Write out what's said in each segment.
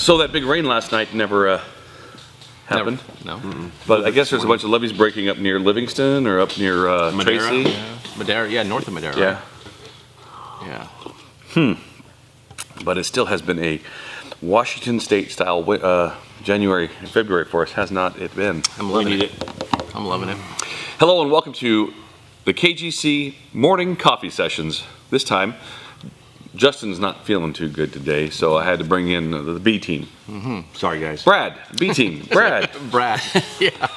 So that big rain last night never happened? No. But I guess there's a bunch of levees breaking up near Livingston or up near Madera? Tracy. Yeah. Madera, north of Madera. Yeah. Yeah. But it still has been a Washington State style January and February for us, has not it been? I'm loving it. I'm loving it. Hello and welcome to the KGC morning coffee sessions. This time, Justin's not feeling too good today, so I had to bring in the B team. Sorry, guys. Brad, B team, Brad. Brad. Yeah.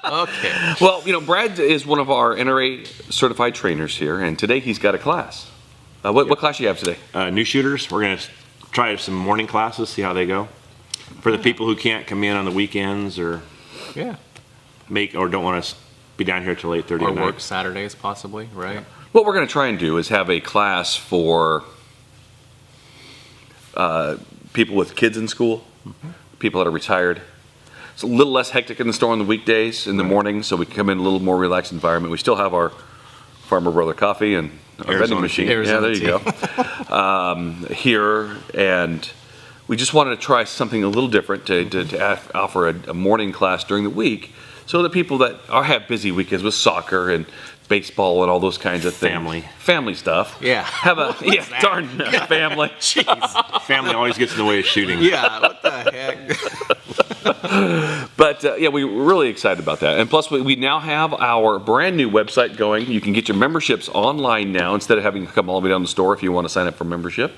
Okay. Well, Brad is one of our NRA certified trainers here, and today he's got a class. What class do you have today? New shooters. We're going to try some morning classes, see how they go. For the people who can't come in on the weekends or don't want to be down here till 8:30 Or at night. work Saturdays, possibly, right? What we're going to try and do is have a class for people with kids in school, people that are retired. It's a little less hectic in the store on the weekdays, in the morning, so we can come in a little more relaxed environment. We still have our Farmer Brother coffee and our vending machine. Arizona there you go. Here, and we just wanted to try something a little different to offer a morning class during the week, so that people that have busy weekends with soccer and baseball and all those kinds of things, family stuff, have a darn family. Jeez. Family always gets in the way of shooting. Yeah. What the heck? But we're really excited about that. And plus, we now have our brand new website going. You can get your memberships online now instead of having to come all the way down the store if you want to sign up for membership.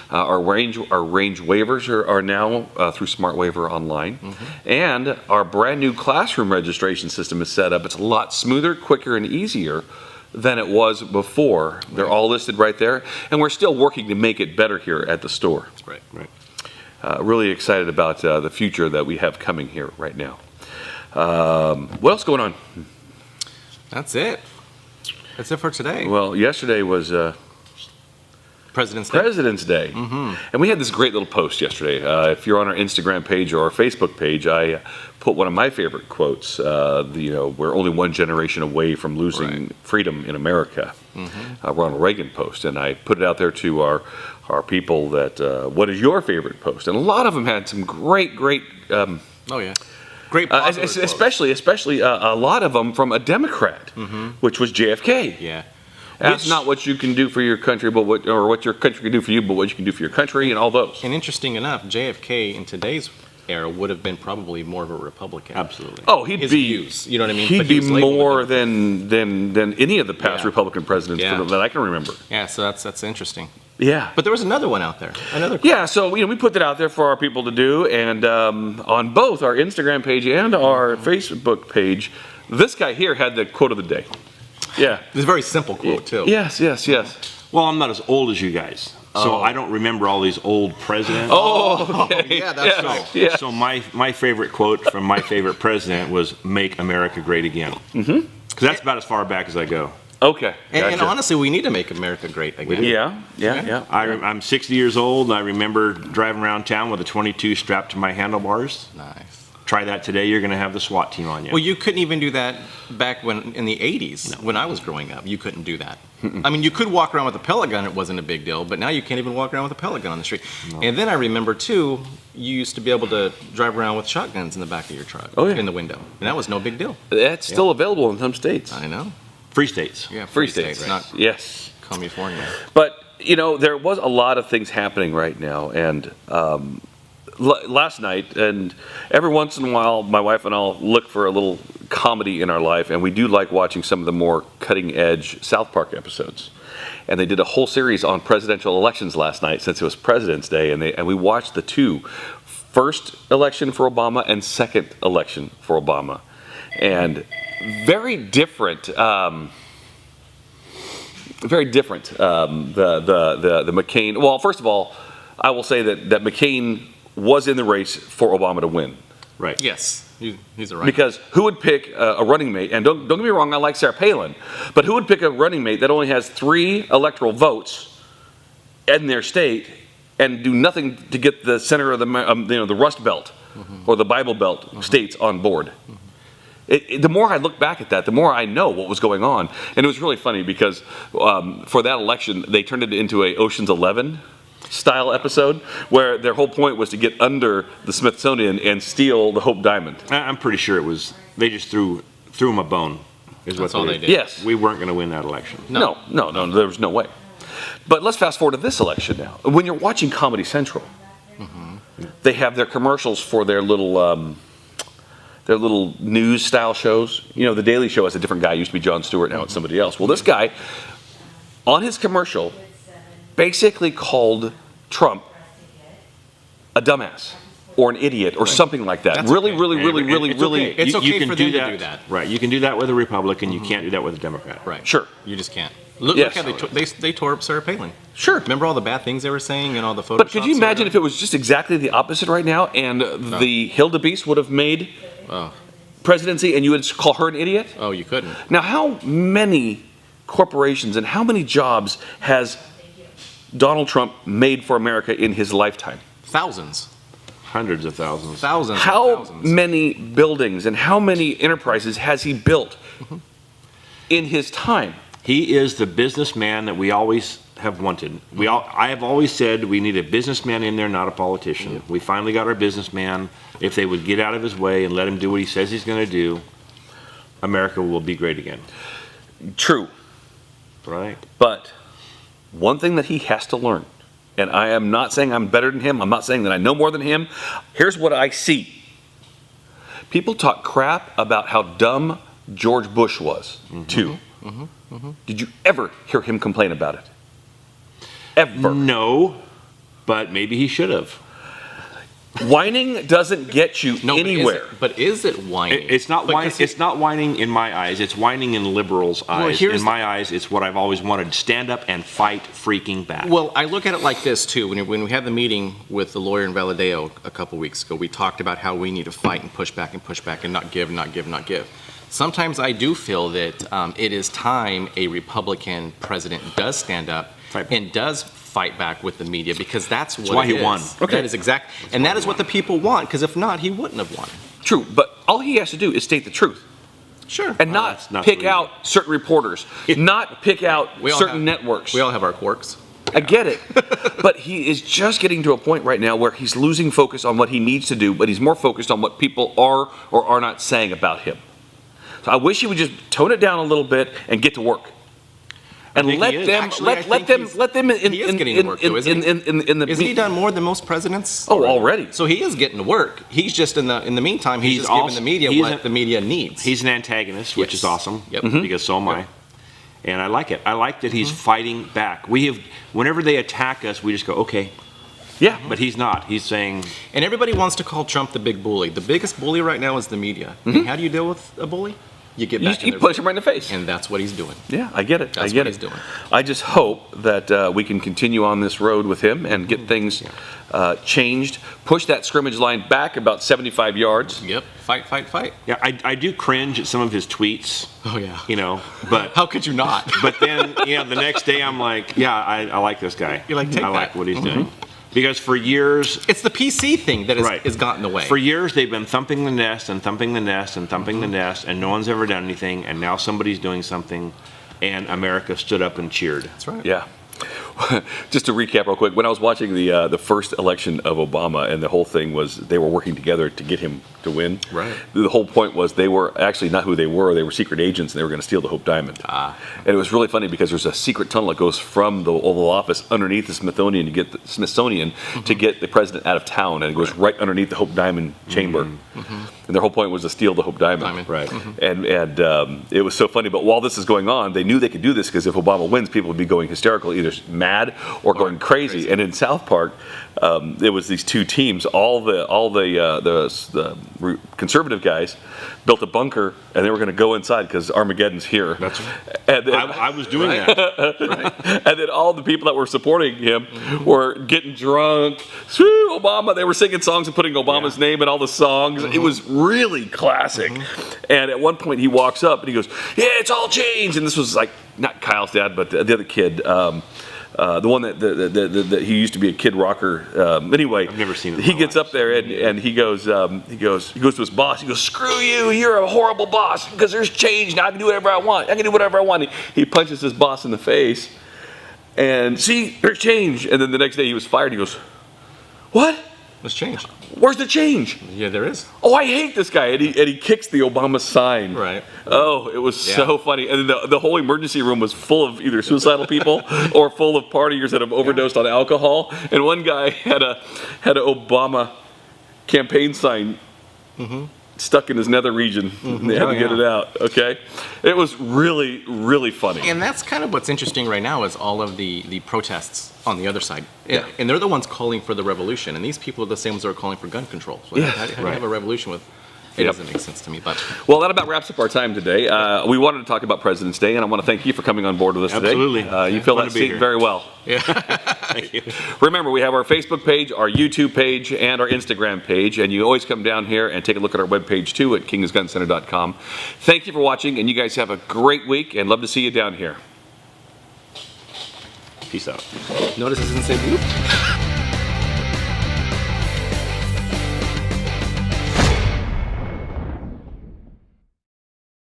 Our range waivers are now through Smart Waiver online. And our brand new classroom registration system is set up. It's a lot smoother, quicker, and easier than it was before. They're all listed right there. And we're still working to make it better here at the store. That's right. Really excited about the future that we have coming here right now. What else going on? That's it. That's it for today. Well, yesterday was President's Day. President's Day. And we had this great little post yesterday. If you're on our Instagram page or our Facebook page, I put one of my favorite quotes. We're only one generation away from losing freedom in America. Ronald Reagan post. And I put it out there to our people that, what is your favorite post? And a lot of them had some great great Great positive especially a lot of them from a Democrat, which was JFK. Yeah. That's not what you can do for your country, but what your country can do for you, but what you can do for your country, and all those. And interesting enough, JFK in today's era would have been probably more of a Republican. Absolutely. Oh, he'd His be views, you know what I mean? He'd But he be was labeled more a than any of the past Republican presidents that I can remember. Yeah, so that's interesting. Yeah. But there was another one out there. So we put that out there for our people to do, and on both our Instagram page and our Facebook page, this guy here had the quote of the day. Yeah. It's a very simple quote, too. Yes. Well, I'm not as old as you guys, so I don't remember all these old presidents. Oh, okay. Yeah, that's right. So my favorite quote from my favorite president was "Make America Great Again." Because that's about as far back as I go. Okay. And honestly, we need to make America great again. Yeah. I'm 60 years old, and I remember driving around town with a .22 strapped to my handlebars. Nice. Try that today, you're going to have the SWAT team on you. Well, you couldn't even do that back when in the 80s, when I was growing up. You couldn't do that. I mean, you could walk around with a pellet gun, it wasn't a big deal, but now you can't even walk around with a pellet gun on the street. No. And then I remember, too, you used to be able to drive around with shotguns in the back of your truck, in the window. And that was no big deal. That's still available in some states. I know. Free states. Yeah, free states. Not California. But, there was a lot of things happening right now, and last night, and every once in a while, my wife and I'll look for a little comedy in our life, and we do like watching some of the more cutting-edge South Park episodes. And they did a whole series on presidential elections last night, since it was President's Day, and we watched the two, first election for Obama and second election for Obama, and very different. Very different. The McCain. Well, first of all, I will say that McCain was in the race for Obama to win. Right. Yes. He's a right. Because who would pick a running mate? And don't get me wrong, I like Sarah Palin, but who would pick a running mate that only has 3 electoral votes in their state and do nothing to get the center of the Rust Belt or the Bible Belt states on board? The more I look back at that, the more I know what was going on. And it was really funny because for that election, they turned it into a Ocean's 11. style episode where their whole point was to get under the Smithsonian and steal the Hope Diamond. I'm pretty sure it was, they just threw him a bone, is That's what all they did. Yes. We weren't going to win that election. No, there was no way. But let's fast forward to this election now. When you're watching Comedy Central, they have their commercials for their little news style shows. You know, the Daily Show has a different guy. It used to be Jon Stewart, now it's somebody else. Well, this guy, on his commercial, basically called Trump a dumbass or an idiot or something like that. That's really, okay. really, really, And really, it's really. okay. It's You okay can for do them to do that. Right. You can do that with a Republican. You can't do that with a Democrat. Right. Sure. You just can't. Look Yes. how they tore up Sarah Palin. Sure. Remember all the bad things they were saying and all the photos. But could you imagine if it was just exactly the opposite right now and the Hildebeest would have made presidency and you would call her an idiot? Oh, you couldn't. Now, how many corporations and how many jobs has Donald Trump made for America in his lifetime? Thousands. Hundreds of thousands. Thousands. How Thousands. many buildings and how many enterprises has he built in his time? He is the businessman that we always have wanted. I have always said we need a businessman in there, not a politician. We finally got our businessman. If they would get out of his way and let him do what he says he's going to do, America will be great again. True. Right? But one thing that he has to learn, and I am not saying I'm better than him, I'm not saying that I know more than him. Here's what I see. People talk crap about how dumb George Bush was, too. Did you ever hear him complain about it? Ever? No, but maybe he should have. Whining doesn't get you No, anywhere. But is it whining? It's not whining. Because It's not whining in my eyes. It's whining in liberals' eyes. here's In my eyes, it's what I've always wanted: stand up and fight freaking back. Well, I look at it like this too. When we had the meeting with the lawyer in Valadeo a couple weeks ago, we talked about how we need to fight and push back and not give, not give, not give. Sometimes I do feel that it is time a Republican president does stand up and does fight back with the media, because that's what why it he is. won. Okay. That is exact, and that is what the people want. Because if not, he wouldn't have won. True, but all he has to do is state the truth. Sure. And that's not not pick the reason. out certain reporters, not pick out certain networks. We all have our quirks. I get it. But he is just getting to a point right now where he's losing focus on what he needs to do, but he's more focused on what people are or are not saying about him. So I wish he would just tone it down a little bit and get to work. And think let he is. them Actually, I let think them in he is getting to work, though, isn't he? in the Isn't he done more than most presidents? Oh, already. So he is getting to work. He's just in the meantime, he's just giving the media what the media needs. He's an antagonist, which is awesome. Yep. Because so am I. And I like it. I like that he's fighting back. Whenever they attack us, we just go, okay. Yeah. But he's not. He's saying, And everybody wants to call Trump the big bully. The biggest bully right now is the media. And how do you deal with a bully? You get back in You their punch him right in the face. and that's what he's doing. Yeah, I get it. That's I get what it. he's doing. I just hope that we can continue on this road with him and get things changed. Push that scrimmage line back about 75 yards. Yep. Fight, fight, fight. yeah, I do cringe at some of his tweets, Oh yeah. but How could you not? but then, the next day I'm like, yeah, I like this guy. You're like, take I like that. what he's doing. Because for years, It's the PC thing that Right. has gotten away. for years they've been thumping the nest and thumping the nest and thumping the nest, and no one's ever done anything, and now somebody's doing something, and America stood up and cheered. That's right. Yeah. Just to recap real quick, when I was watching the first election of Obama, and the whole thing was they were working together to get him to win. Right. The whole point was they were actually not who they were secret agents, and they were going to steal the Hope Diamond. And it was really funny because there's a secret tunnel that goes from the Oval Office underneath the Smithsonian to get the president out of town, and it goes right underneath the Hope Diamond chamber. And their whole point was to steal the Hope Diamond. Right. And it was so funny. But while this is going on, they knew they could do this because if Obama wins, people would be going hysterical, either mad or going crazy. And in South Park, it was these two teams. All the conservative guys built a bunker, and they were going to go inside because Armageddon's here. That's And then, I was doing that. and then all the people that were supporting him were getting drunk. Woo, Obama! They were singing songs and putting Obama's name in all the songs. It was really classic. And at one point, he walks up and he goes, "Yeah, it's all changed." And this was like not Kyle's dad, but the other kid. The one that he used to be a Kid Rocker. Anyway, I've never seen it in He my gets life. up there and he goes to his boss. He goes, "Screw you! You're a horrible boss because there's change now. I can do whatever I want. I can do whatever I want." He punches his boss in the face, And see, there's change. And then the next day he was fired. He goes, what? What's changed? Where's the change? Yeah, there is. Oh, I hate this guy. And he kicks the Obama sign. Right. Oh, it was so Yeah. funny. And then the whole emergency room was full of either suicidal people or full of partiers that have overdosed on alcohol. And one guy had an Obama campaign sign stuck in his nether region. And they had Oh, to get yeah. it out. Okay. It was really, really funny. And that's kind of what's interesting right now is all of the protests on the other side. And, Yeah. and they're the ones calling for the revolution. And these people are the same ones that are calling for gun control. So Yeah, how do you right. have a revolution with... It Yep. doesn't make sense to me, but... Well, that about wraps up our time today. We wanted to talk about President's Day, and I want to thank you for coming on board with us Absolutely. today. You fill Fun that to be seat here. very well. Thank you. Remember, we have our Facebook page, our YouTube page, and our Instagram page, and you always come down here and take a look at our webpage too at kingsguncenter.com. Thank you for watching, and you guys have a great week, and love to see you down here. Peace out. Notice it doesn't say whoop.